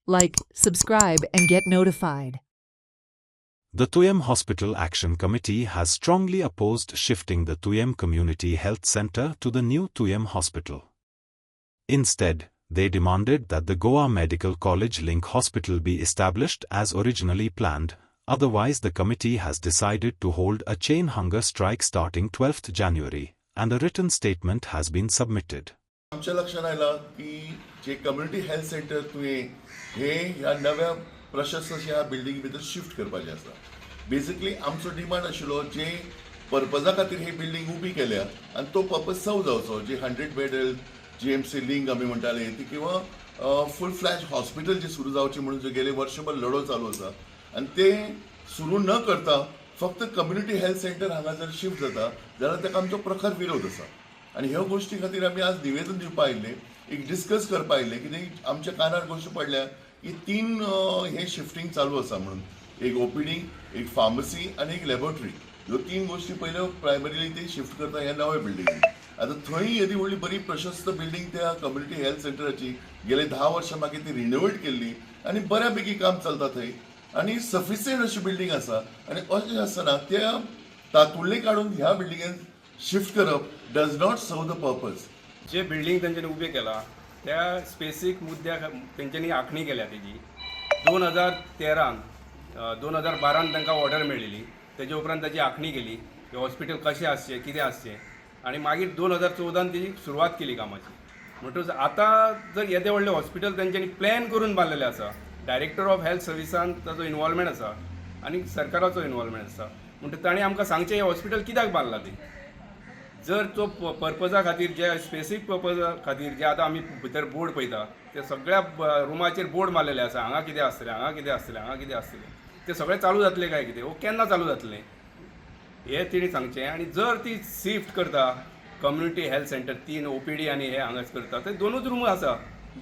Like, subscribe, and get notified. The Tuyam Hospital Action Committee has strongly opposed shifting the Tuyam Community Health Center to the new Tuyam Hospital. Instead, they demanded that the Goa Medical College Link Hospital be established as originally planned, otherwise the committee has decided to hold a chain hunger strike starting 12th January, and a written statement has been submitted. आमच्या लक्षात आलं की जे community health centre तुवें हे ह्या नव्या प्रशस्त ह्या बिल्डिंगी भितर शिफ्ट करपाचें आसा. बेसिकली आमचो डिमांड आशिल्लो जे पर्पजा खातीर ही बिल्डिंग उबी केल्या आनी तो पर्पज सर्व जावचो, जे 100 बेड GMC लिंक आमी म्हणटाले ती किंवा फूल फ्लॅश हॉस्पिटल जे सुरू जावचे म्हणून जे गेले वर्षभर लढो चालू आसा आनी ते सुरू न करता फक्त कम्युनिटी हेल्थ सेंटर हांगा जर शिफ्ट जाता जाल्यार ताका आमचो प्रखर विरोध आसा. आणि ह्या गोष्टी खातीर आमी आज निवेदन दिवपा आयिल्ले, एक डिस्कस करपा आयिल्ले, कित्याक आमच्या कानार गोश्ट पडल्या की 3 हे शिफ्टिंग चालू आसा म्हणून. एक OPD, एक फार्मसी आनी एक लॅबोरेटरी, ह्यो 3 गोष्टी पयल्यो प्रायमरीली ते शिफ्ट करता ह्या नव्या बिल्डिंगेन. आतां थंय येदी व्हडली बरी प्रशस्त बिल्डिंग त्या कम्युनिटी हेल्थ सेंटराची गेले 10 वर्सां मागीर ती रिनोवेट केल्ली आनी बऱ्यापैकी काम चलता थंय आनी सफिशियंट अशी बिल्डिंग आसा. आनी अशें आसतना त्या तातुंतले काडून ह्या बिल्डिंगेन शिफ्ट करप does not serve the purpose. जे बिल्डिंग तेंच्यांनी उबें केला त्या स्पेसीफीक मुद्द्याक तेंच्यांनी आंखणी केल्या तेजी 2013 2012 तांकां ऑर्डर मेळिल्ली. तेजे उपरांत ताची आंखणी केली की हॉस्पिटल कशें आसचें, कितें आसचें, आनी मागीर 2014 तेजी सुरवात केली कामाची. म्हणटच आतां जर येदें व्हडलें हॉस्पिटल तेंच्यांनी प्लॅन करून बांदलेलें आसा, डायरेक्टर ऑफ हेल्थ सर्विसान ताजो इनवॉल्वमेंट आसा आनी सरकाराचो इनवॉल्वमेंट आसा, म्हणटच ताणें आमकां सांगचें हें हॉस्पिटल कित्याक बांदलां तें. जर तो पर्पजा खातीर जे स्पेसीफीक पर्पजा खातीर जे आतां आमी भितर बोर्ड पळयता ते सगळ्या रुमाचेर बोर्ड मारलेले आसा, हांगा कितें आसतलें, हांगा कितें आसतलें, हांगा कितें आसतलें, ते सगळें चालू जातलें काय कितें, वो केन्ना चालू जातलें हें तेणी सांगचें. आनी जर ती शिफ्ट करता कम्युनिटी हेल्थ सेंटर 3 OPD आनी हे हांगाच करता, थंय 2च रूम आसा,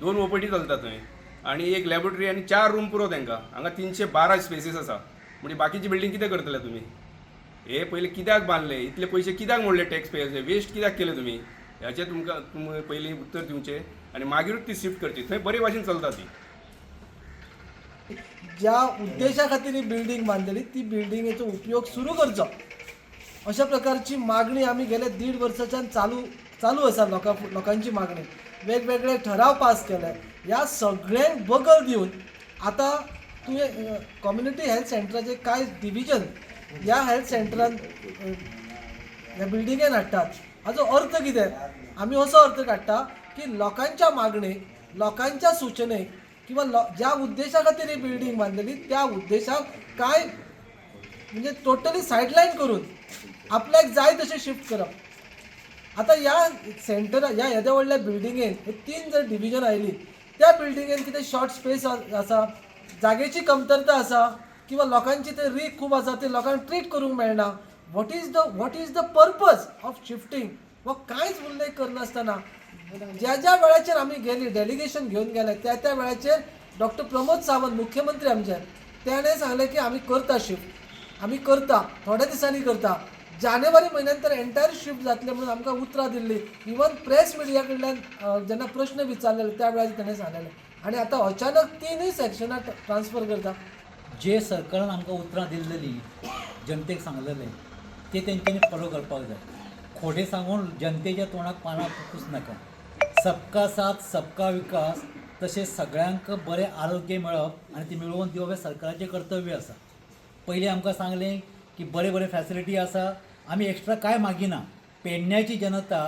2 OPD चलता थंय आनी एक लॅबोरेटरी आनी 4 रूम पुरो तांकां. हांगा 312 स्पेसीस आसा. म्हणजे बाकीची बिल्डिंग कितें करतले तुमी? हे पयले कित्याक बांदले, इतले पयशे कित्याक मोडले टॅक्स पेयर्सचे, वेस्ट कित्याक केले तुमी, ह्याचें तुमकां पयलीं उत्तर दिवचें आनी मागीरूच ती शिफ्ट करची. थंय बरे भाशेन चलता ती. ज्या उद्देशा खातीर ही बिल्डिंग बांदलेली ती बिल्डिंगेचो उपयोग सुरू करचो अशा प्रकारची मागणी आमी गेले 1.5 वर्साच्यान चालू आसा. लोकांची मागणी, वेगवेगळे ठराव पास केले. ह्या सगळ्यांक बगल दिवन आतां तुवें कम्युनिटी हेल्थ सेंटराचे कांय डिविजन ह्या हेल्थ सेंटरान ह्या बिल्डिंगेन हाडटात. हाचो अर्थ कितें? आमी असो अर्थ काडटा की लोकांच्या मागणेक, लोकांच्या सुचनेक किंवा ज्या उद्देशा खातीर ही बिल्डिंग बांदलेली त्या उद्देशाक काय म्हणजे टोटली सायडलायन करून आपल्याक जाय तशें शिफ्ट करप. आतां ह्या सेंटर ह्या येद्या व्हडल्या बिल्डिंगेन 3 जर डिविजन आयली, त्या बिल्डिंगेन कितें शॉर्ट स्पेस आसा, जागेची कमतरता आसा किंवा लोकांची ते रीक खूब आसा, ते लोकांक ट्रीट करूंक मेळना. What is the purpose of shifting हो कांयच उल्लेख करनासतना ज्या वेळाचेर आमी गेली डेलिगेशन घेवन गेले त्या वेळाचेर डॉक्टर प्रमोद सावंत मुख्यमंत्री आमचे तेणें सांगलें की आमी करता शिफ्ट, आमी करता, थोड्या दिसांनी करता. जानेवारी म्हयन्यान तर एंटायर शिफ्ट जातले म्हणून आमकां उतरां दिल्ली. इवन प्रेस मिडिया कडल्यान जेन्ना प्रश्न विचारलेले त्या वेळार ताणें सांगलेलें. आनी आतां अचानक 3 सेक्शनां ट्रान्सफर करता. जे सरकारान आमकां उतरां दिल्लेली, जनतेक सांगलेलें ते तेंच्यांनी फॉलो करपाक जाय. खोटें सांगून जनतेच्या तोंडाक पानां फुकूच नाका. सबका साथ सबका विकास, तशेंच सगळ्यांक बरें आरोग्य मेळप आनी ती मेळोवन दिवप हें सरकाराचें कर्तव्य आसा. पयलीं आमकां सांगलें की बरे फॅसिलिटी आसा, आमी एक्स्ट्रा कांय मागिना. पेडण्याची जनता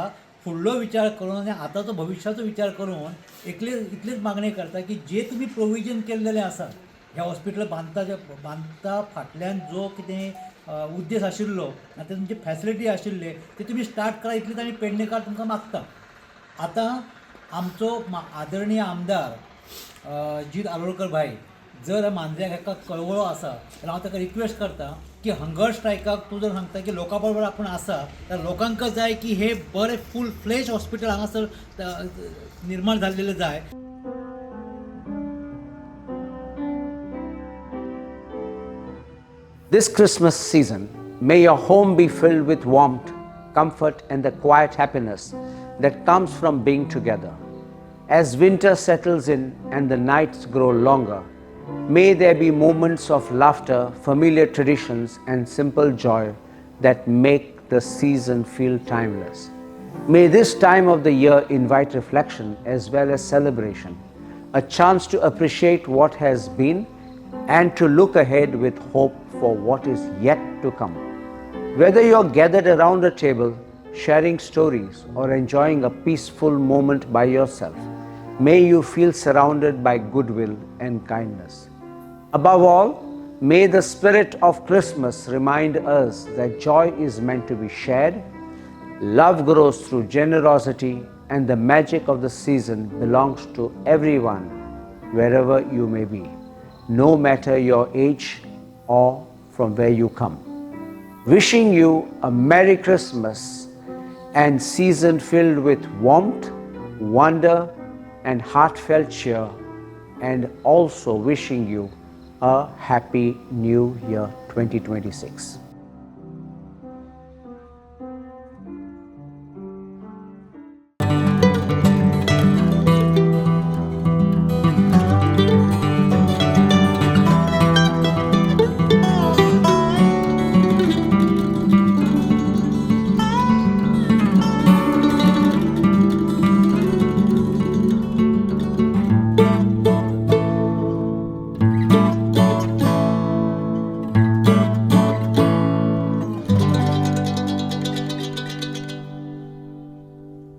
फुडलो विचार करून आनी आतांचो भविश्याचो विचार करून इतलीच मागणी करता की जे तुमी प्रोविजन केल्लेलें आसा ह्या हॉस्पिटल बांदता फाटल्यान जो कितें उद्देश आशिल्लो आनी ते तुमचे फॅसिलिटी आशिल्ले ते तुमी स्टार्ट करा, इतलीच आमी पेडणेकार तुमकां मागता. आतां आमचो आदरणीय आमदार जीत आलोळकर भाई जर मांद्र्याक हेका कळवळो आसा जाल्यार हांव ताका रिक्वेस्ट करता की हंगर स्ट्रायकाक तूं जर सांगता की लोकां बरोबर आपूण आसा जाल्यार लोकांक जाय की हे बरें फूल फ्लेश हॉस्पिटल हांगासर निर्माण जाल्लेलें जाय. This Christmas season, may your home be filled with warmth, comfort, and the quiet happiness that comes from being together. as winter settles in and the nights grow longer, may there be moments of laughter, familiar traditions, and simple joy that make the season feel timeless. May this time of the year invite reflection as well as celebration, a chance to appreciate what has been and to look ahead with hope for what is yet to come. Whether you're gathered around a table, sharing stories, or enjoying a peaceful moment by yourself, may you feel surrounded by goodwill and kindness. Above all, may the spirit of Christmas remind us that joy is meant to be shared, love grows through generosity, and the magic of the season belongs to everyone, wherever you may be, no matter your age or from where you come. Wishing you a Merry Christmas and season filled with warmth, wonder, and heartfelt cheer, and also wishing you a Happy New Year 2026.